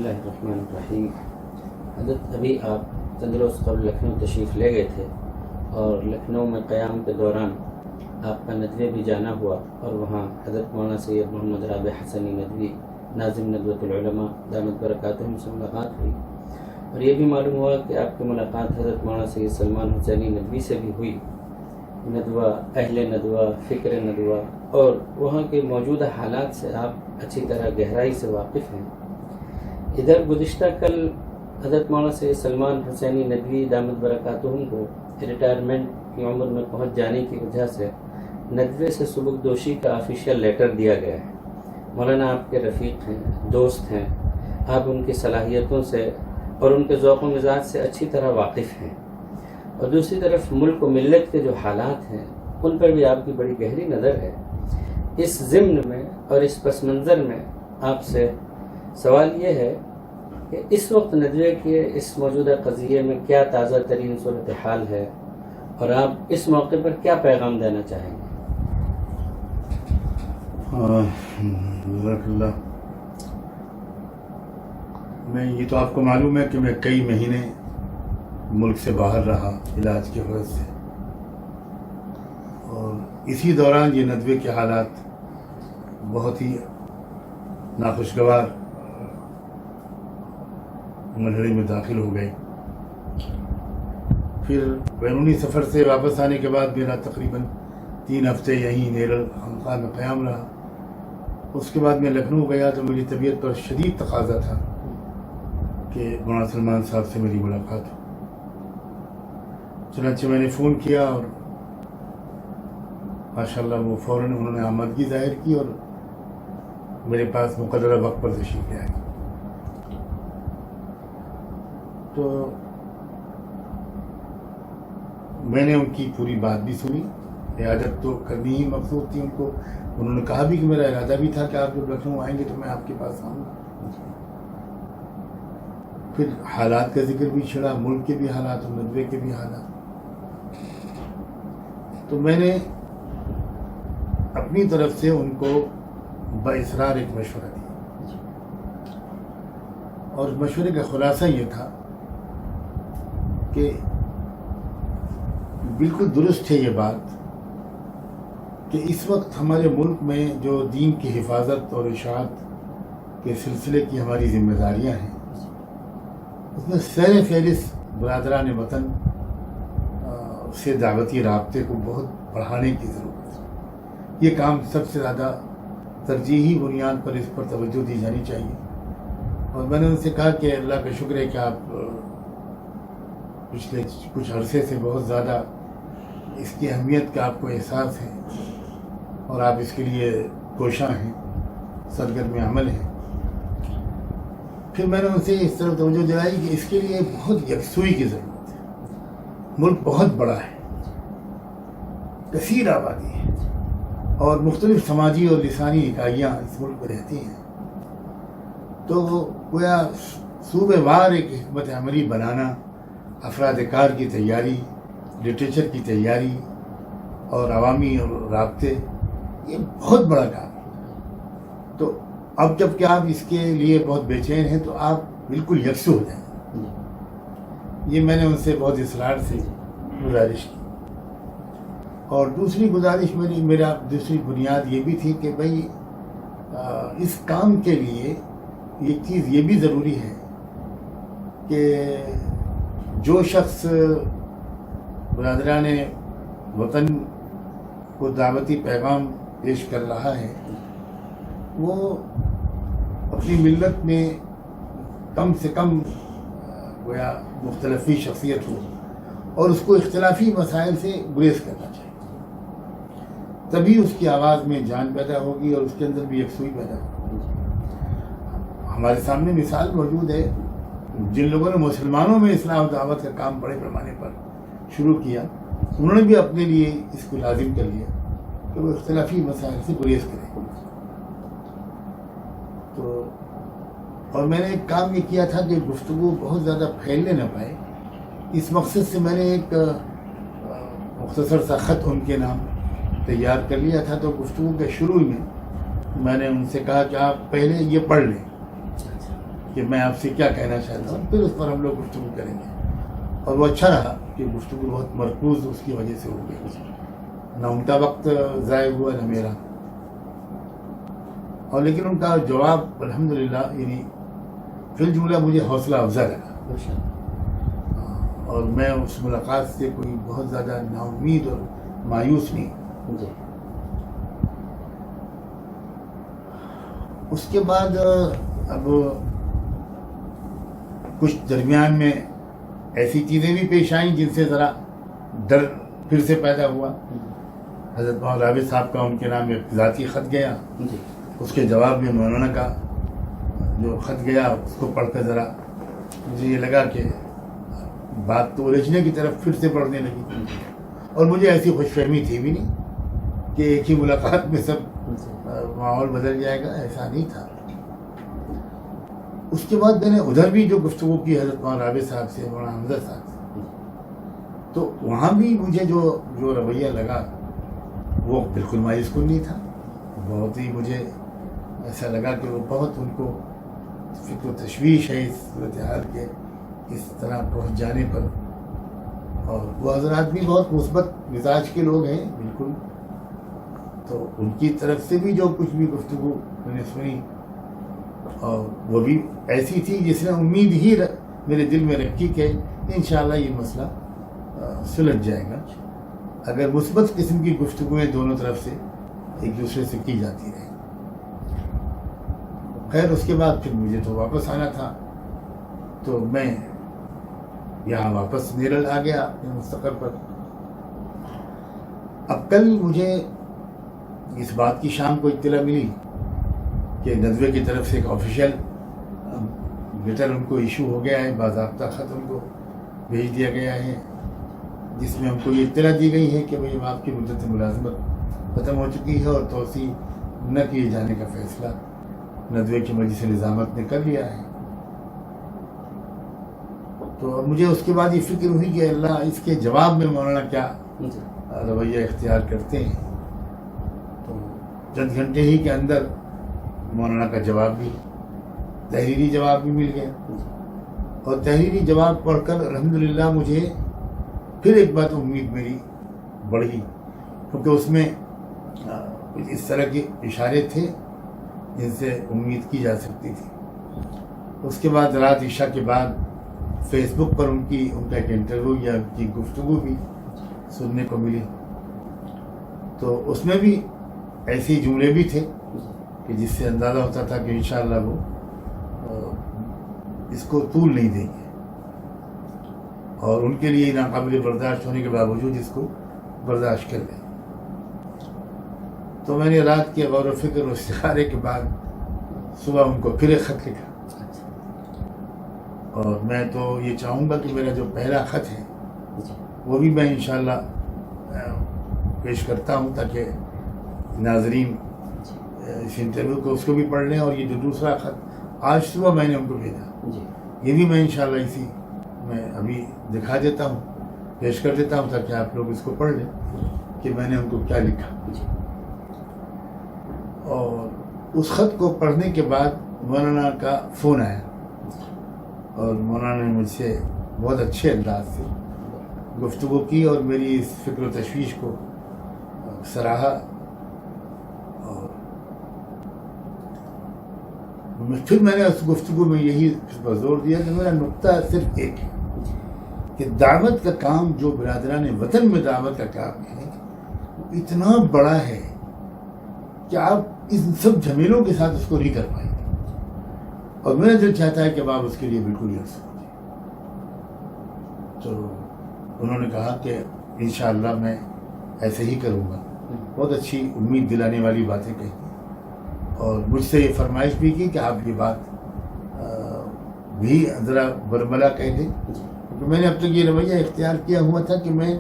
اللہ الرحمن الرحیم۔ حضرت ابھی آپ چند روز قبل لکھنؤ تشریف لے گئے تھے اور لکھنؤ میں قیام کے دوران آپ کا ندوے بھی جانا ہوا اور وہاں حضرت مولانا سید محمد رابع حسنی ندوی ناظم ندوۃ العلماء دامت برکاتہم سے ملاقات ہوئی، اور یہ بھی معلوم ہوا کہ آپ کی ملاقات حضرت مولانا سید سلمان حسینی ندوی سے بھی ہوئی۔ ندوہ، اہل ندوہ، فکر ندوہ اور وہاں کے موجودہ حالات سے آپ اچھی طرح گہرائی سے واقف ہیں۔ ادھر گزشتہ کل حضرت مولانا سید سلمان حسینی ندوی دامت برکاتہم کو ریٹائرمنٹ کی عمر میں پہنچ جانے کی وجہ سے ندوے سے سبکدوشی کا آفیشیل لیٹر دیا گیا ہے۔ مولانا آپ کے رفیق ہیں، دوست ہیں، آپ ان کی صلاحیتوں سے اور ان کے ذوق و مزاج سے اچھی طرح واقف ہیں، اور دوسری طرف ملک و ملت کے جو حالات ہیں ان پر بھی آپ کی بڑی گہری نظر ہے۔ اس ضمن میں اور اس پس منظر میں آپ سے سوال یہ ہے کہ اس وقت ندوے کے اس موجودہ قضیے میں کیا تازہ ترین صورتحال ہے اور آپ اس موقع پر کیا پیغام دینا چاہیں گے؟ جزاک اللہ۔ یہ تو آپ کو معلوم ہے کہ میں کئی مہینے ملک سے باہر رہا علاج کی غرض سے، اور اسی دوران یہ ندوے کے حالات بہت ہی ناخوشگوار مرحلے میں داخل ہو گئے۔ پھر بیرونی سفر سے واپس آنے کے بعد میرا تقریباً 3 ہفتے یہیں نیرل خانقاہ میں قیام رہا۔ اس کے بعد میں لکھنؤ گیا تو میری طبیعت پر شدید تقاضا تھا کہ مولانا سلمان صاحب سے میری ملاقات ہو۔ چنانچہ میں نے فون کیا اور ماشاءاللہ وہ فوراً انہوں نے آمادگی ظاہر کی اور میرے پاس مقررہ وقت پر تشریف لے آئے۔ تو میں نے ان کی پوری بات بھی سنی، عیادت تو کرنی ہی مقصود تھی ان کو۔ انہوں نے کہا بھی کہ میرا ارادہ بھی تھا کہ آپ جب لکھنؤ آئیں گے تو میں آپ کے پاس آؤں گا۔ پھر حالات کا ذکر بھی چھڑا، ملک کے بھی حالات اور ندوے کے بھی حالات۔ تو میں نے اپنی طرف سے ان کو باصرار ایک مشورہ دیا، اور مشورے کا خلاصہ یہ تھا کہ بالکل درست ہے یہ بات کہ اس وقت ہمارے ملک میں جو دین کی حفاظت اور اشاعت کے سلسلے کی ہماری ذمہ داریاں ہیں، اس میں سیر فہرست برادران وطن سے دعوتی رابطے کو بہت بڑھانے کی ضرورت ہے۔ یہ کام سب سے زیادہ ترجیحی بنیاد پر اس پر توجہ دی جانی چاہیے، اور میں نے ان سے کہا کہ اللہ کا شکر ہے کہ آپ پچھلے کچھ عرصے سے بہت زیادہ اس کی اہمیت کا آپ کو احساس ہے اور آپ اس کے لیے کوشاں ہیں، سرگرم عمل ہیں۔ پھر میں نے ان سے اس طرح توجہ دلائی کہ اس کے لیے بہت یکسوئی کی ضرورت ہے۔ ملک بہت بڑا ہے، کثیر آبادی ہے، اور مختلف سماجی اور لسانی اکائیاں اس ملک میں رہتی ہیں، تو گویا صوبے وار ایک حکمت عملی بنانا، افراد کار کی تیاری، لٹریچر کی تیاری اور عوامی اور رابطے، یہ بہت بڑا کام ہے۔ تو اب جب کہ آپ اس کے لیے بہت بے چین ہیں تو آپ بالکل یکسو ہو جائیں۔ یہ میں نے ان سے بہت اصرار سے گزارش کی، اور دوسری گزارش میرا دوسری بنیاد یہ بھی تھی کہ بھائی اس کام کے لیے ایک چیز یہ بھی ضروری ہے کہ جو شخص برادران وطن کو دعوتی پیغام پیش کر رہا ہے وہ اپنی ملت میں کم سے کم گویا مختلفی شخصیت ہو، اور اس کو اختلافی مسائل سے گریز کرنا چاہیے، تبھی اس کی آواز میں جان پیدا ہوگی اور اس کے اندر بھی یکسوئی پیدا ہوگی۔ ہمارے سامنے مثال موجود ہے، جن لوگوں نے مسلمانوں میں اصلاح و دعوت کا کام بڑے پیمانے پر شروع کیا، انہوں نے بھی اپنے لیے اس کو لازم کر لیا کہ وہ اختلافی مسائل سے گریز کریں۔ تو اور میں نے ایک کام یہ کیا تھا کہ گفتگو بہت زیادہ پھیلنے نہ پائے، اس مقصد سے میں نے ایک مختصر سا خط ان کے نام تیار کر لیا تھا۔ تو گفتگو کے شروع میں نے ان سے کہا کہ آپ پہلے یہ پڑھ لیں کہ میں آپ سے کیا کہنا چاہتا ہوں، پھر اس پر ہم لوگ گفتگو کریں گے. اور وہ اچھا رہا کہ گفتگو بہت مرکوز اس کی وجہ سے ہو گئی، نہ ان کا وقت ضائع ہوا نہ میرا. اور لیکن ان کا جواب الحمدللہ یعنی فی الجملہ مجھے حوصلہ افزا لگا، اور میں اس ملاقات سے کوئی بہت زیادہ نا امید اور مایوس نہیں. جی اس کے بعد اب کچھ درمیان میں ایسی چیزیں بھی پیش آئیں جن سے ذرا ڈر پھر سے پیدا ہوا. حضرت مولانا رابع صاحب کا ان کے نام ایک ذاتی خط گیا، جی اس کے جواب میں مولانا کا جو خط گیا اس کو پڑھ کر ذرا مجھے یہ لگا کہ بات تو الجھنے کی طرف پھر سے بڑھنے لگی. اور مجھے ایسی خوش فہمی تھی بھی نہیں کہ ایک ہی ملاقات میں سب ماحول بدل جائے گا، ایسا نہیں تھا. اس کے بعد میں نے ادھر بھی جو گفتگو کی حضرت مولانا رابع صاحب سے، مولانا حمزہ صاحب سے، تو وہاں بھی مجھے جو رویہ لگا وہ بالکل مایوس کن نہیں تھا. بہت ہی مجھے ایسا لگا کہ وہ بہت ان کو فکر و تشویش ہے اس صورتحال کے اس طرح پہنچ جانے پر. اور وہ حضرات بھی بہت مثبت مزاج کے لوگ ہیں بالکل. تو ان کی طرف سے بھی جو کچھ بھی گفتگو میں نے سنی، اور وہ بھی ایسی تھی جس نے امید ہی میرے دل میں رکھی کہ انشاءاللہ یہ مسئلہ سلجھ جائے گا اگر مثبت قسم کی گفتگویں دونوں طرف سے ایک دوسرے سے کی جاتی رہیں. خیر اس کے بعد پھر مجھے تو واپس آنا تھا، تو میں یہاں واپس نیرل آ گیا اپنے مستقر پر. اب کل مجھے اس بات کی شام کو اطلاع ملی کہ ندوے کی طرف سے ایک آفیشیل لیٹر ان کو ایشو ہو گیا ہے، باضابطہ خط ان کو بھیج دیا گیا ہے، جس میں ہم کو یہ اطلاع دی گئی ہے کہ بھئی آپ کی مدت ملازمت ختم ہو چکی ہے اور توسیع نہ کیے جانے کا فیصلہ ندوے کی مجلس نظامت نے کر لیا ہے. تو اب مجھے اس کے بعد یہ فکر ہوئی کہ اللہ اس کے جواب میں مولانا کیا رویہ اختیار کرتے ہیں. تو چند گھنٹے ہی کے اندر مولانا کا جواب بھی، تحریری جواب بھی مل گیا. اور تحریری جواب پڑھ کر الحمدللہ مجھے پھر ایک بات امید میری بڑھی، کیونکہ اس میں کچھ اس طرح کے اشارے تھے جن سے امید کی جا سکتی تھی. اس کے بعد رات عشاء کے بعد فیس بک پر ان کا ایک انٹرویو یا ان کی گفتگو بھی سننے کو ملی. تو اس میں بھی ایسے جملے بھی تھے کہ جس سے اندازہ ہوتا تھا کہ انشاءاللہ وہ اس کو طول نہیں دیں گے، اور ان کے لیے ناقابل برداشت ہونے کے باوجود اس کو برداشت کر لیں. تو میں نے رات کے غور و فکر و استخارے کے بعد صبح ان کو پھر ایک خط لکھا. اور میں تو یہ چاہوں گا کہ میرا جو پہلا خط ہے وہ بھی میں انشاءاللہ پیش کرتا ہوں تاکہ ناظرین اس انٹرویو کو اس کو بھی پڑھ لیں. اور یہ جو دوسرا خط آج صبح میں نے ان کو بھیجا، یہ بھی میں انشاءاللہ اسی میں ابھی دکھا دیتا ہوں، پیش کر دیتا ہوں تاکہ آپ لوگ اس کو پڑھ لیں کہ میں نے ان کو کیا لکھا. اور اس خط کو پڑھنے کے بعد مولانا کا فون آیا، اور مولانا نے مجھ سے بہت اچھے انداز سے گفتگو کی اور میری اس فکر و تشویش کو سراہا. اور پھر میں نے اس گفتگو میں یہی پر زور دیا کہ میرا نقطہ صرف ایک ہے کہ دعوت کا کام جو برادران وطن میں دعوت کا کام ہے وہ اتنا بڑا ہے کہ آپ ان سب جھمیلوں کے ساتھ اس کو نہیں کر پائیں گے. اور میرا دل چاہتا ہے کہ آپ اس کے لیے بالکل یس ہو جائیں. تو انہوں نے کہا کہ انشاءاللہ میں ایسے ہی کروں گا. بہت اچھی امید دلانے والی باتیں کہی، اور مجھ سے یہ فرمائش بھی کی کہ آپ یہ بات بھی ذرا برملا کہہ دیں، کیونکہ میں نے اب تک یہ رویہ اختیار کیا ہوا تھا کہ میں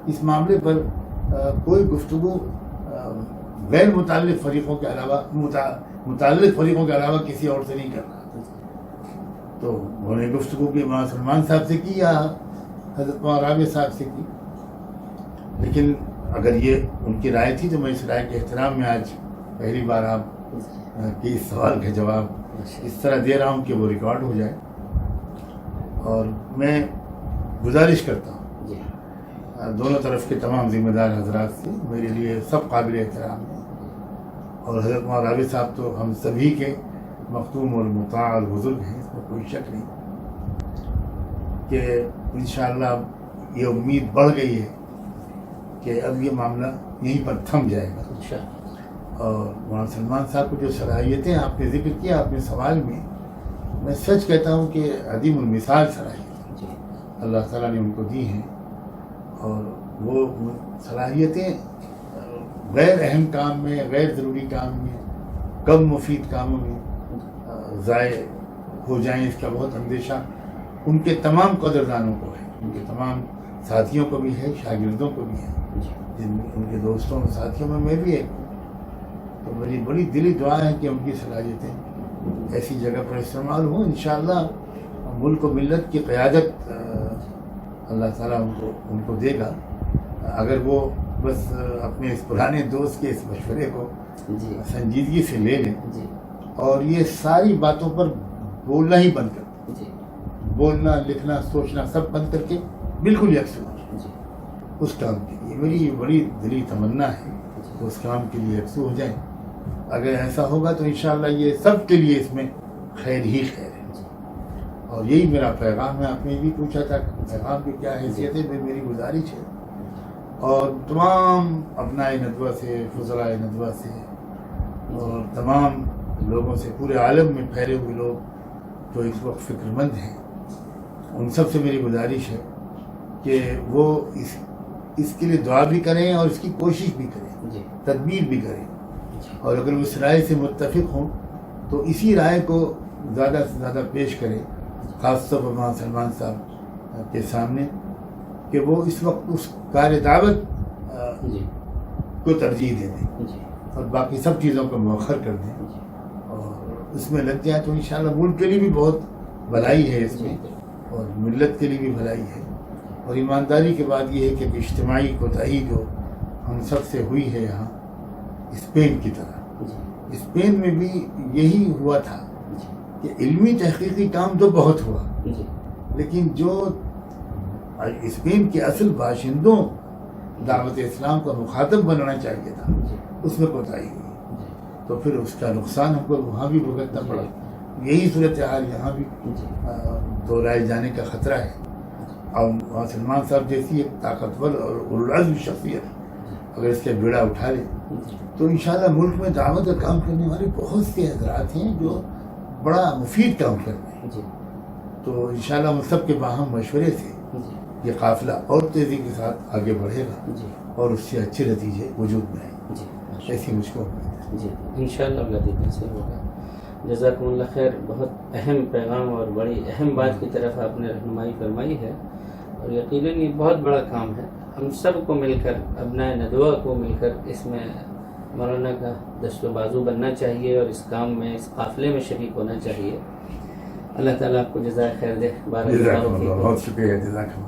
اس معاملے پر کوئی گفتگو غیر متعلق فریقوں کے علاوہ متعلق فریقوں کے علاوہ کسی اور سے نہیں کر رہا تھا. تو انہوں نے گفتگو کی مولانا سلمان صاحب سے کی یا حضرت مولانا رابع صاحب سے کی، لیکن اگر یہ ان کی رائے تھی تو میں اس رائے کے احترام میں آج پہلی بار آپ کے اس سوال کا جواب اس طرح دے رہا ہوں کہ وہ ریکارڈ ہو جائے. اور میں گزارش کرتا ہوں جی دونوں طرف کے تمام ذمہ دار حضرات سے، میرے لیے سب قابل احترام ہیں، اور حضرت مولانا راغب صاحب تو ہم سبھی کے مختوم اور مطاع اور بزرگ ہیں، اس میں کوئی شک نہیں، کہ انشاءاللہ یہ امید بڑھ گئی ہے کہ اب یہ معاملہ یہیں پر تھم جائے گا. انشاءاللہ. اور مولانا سلمان صاحب کو جو صلاحیتیں آپ نے ذکر کیا اپنے سوال میں سچ کہتا ہوں کہ عدیم المثال صلاحیتیں جی اللہ تعالیٰ نے ان کو دی ہیں، اور وہ صلاحیتیں غیر اہم کام میں، غیر ضروری کام میں، کم مفید کاموں میں ضائع ہو جائیں اس کا بہت اندیشہ ان کے تمام قدردانوں کو ہے، ان کے تمام ساتھیوں کو بھی ہے، شاگردوں کو بھی ہے، ان کے دوستوں اور ساتھیوں میں بھی ایک ہوں. تو میری بڑی دلی دعا ہے کہ ان کی صلاحیتیں ایسی جگہ پر استعمال ہوں. انشاءاللہ ملک و ملت کی قیادت اللہ تعالیٰ ان کو دے گا، اگر وہ بس اپنے اس پرانے دوست کے اس مشورے کو جی سنجیدگی سے لے لیں جی اور یہ ساری باتوں پر بولنا ہی بند کر دیں. جی بولنا، لکھنا، سوچنا سب بند کر کے بالکل یکسو ہو جائیں جی اس کام کے لیے. میری یہ بڑی دلی تمنا ہے کہ اس کام کے لیے یکسو ہو جائیں. اگر ایسا ہوگا تو انشاءاللہ یہ سب کے لیے اس میں خیر ہی خیر ہے. اور یہی میرا پیغام ہے. آپ نے بھی پوچھا تھا پیغام کی کیا حیثیت ہے، میری گزارش ہے اور تمام ابنائے ندوہ سے، فضلائے ندوہ سے اور تمام لوگوں سے، پورے عالم میں پھیلے ہوئے لوگ جو اس وقت فکر مند ہیں، ان سب سے میری گزارش ہے کہ وہ اس کے لیے دعا بھی کریں اور اس کی کوشش بھی کریں، جی تدبیر بھی کریں، اور اگر اس رائے سے متفق ہوں تو اسی رائے کو زیادہ سے زیادہ پیش کریں، خاص طور پر مولانا سلمان صاحب کے سامنے، کہ وہ اس وقت اس کار دعوت جی کو ترجیح دے دیں جی اور باقی سب چیزوں کو مؤخر کر دیں، اور اس میں لگ جائیں تو انشاءاللہ ملک کے لیے بھی بہت بھلائی ہے اس میں، اور ملت کے لیے بھی بھلائی ہے. اور ایمانداری کے بعد یہ ہے کہ اجتماعی کوتاہی جو ہم سب سے ہوئی ہے یہاں اسپین کی طرح، اسپین میں بھی یہی ہوا تھا کہ علمی تحقیقی کام تو بہت ہوا، لیکن جو اسپین کے اصل باشندوں دعوت اسلام کا مخاطب بنانا چاہیے تھا اس میں کوتاہی ہوئی، تو پھر اس کا نقصان ہم کو وہاں بھی بھگتنا پڑا. یہی صورتحال یہاں بھی دہرائے جانے کا خطرہ ہے. اور سلمان صاحب جیسی ایک طاقتور اور اولوالعزم شخصیت اگر اس کا بیڑا اٹھا لے تو انشاءاللہ ملک میں دعوت کا کام کرنے والے بہت سے حضرات ہیں جو بڑا مفید کام کر رہے ہیں. تو انشاءاللہ ہم سب کے باہم مشورے سے یہ قافلہ اور تیزی کے ساتھ آگے بڑھے گا اور اس سے اچھے نتیجے وجود میں آئیں گے، ایسی مجھ کو امید ہے. جی انشاءاللہ اللہ دیکھنے سے ہوگا. جزاکم اللہ خیر. بہت اہم پیغام اور بڑی اہم بات کی طرف آپ نے رہنمائی فرمائی ہے، اور یقیناً یہ بہت بڑا کام ہے. ہم سب کو مل کر، ابنائے ندوہ کو مل کر اس میں مولانا کا دست و بازو بننا چاہیے اور اس کام میں، اس قافلے میں شریک ہونا چاہیے. اللہ تعالیٰ آپ کو جزائے خیر دے. جزاک اللہ، بہت شکریہ. جزاک اللہ.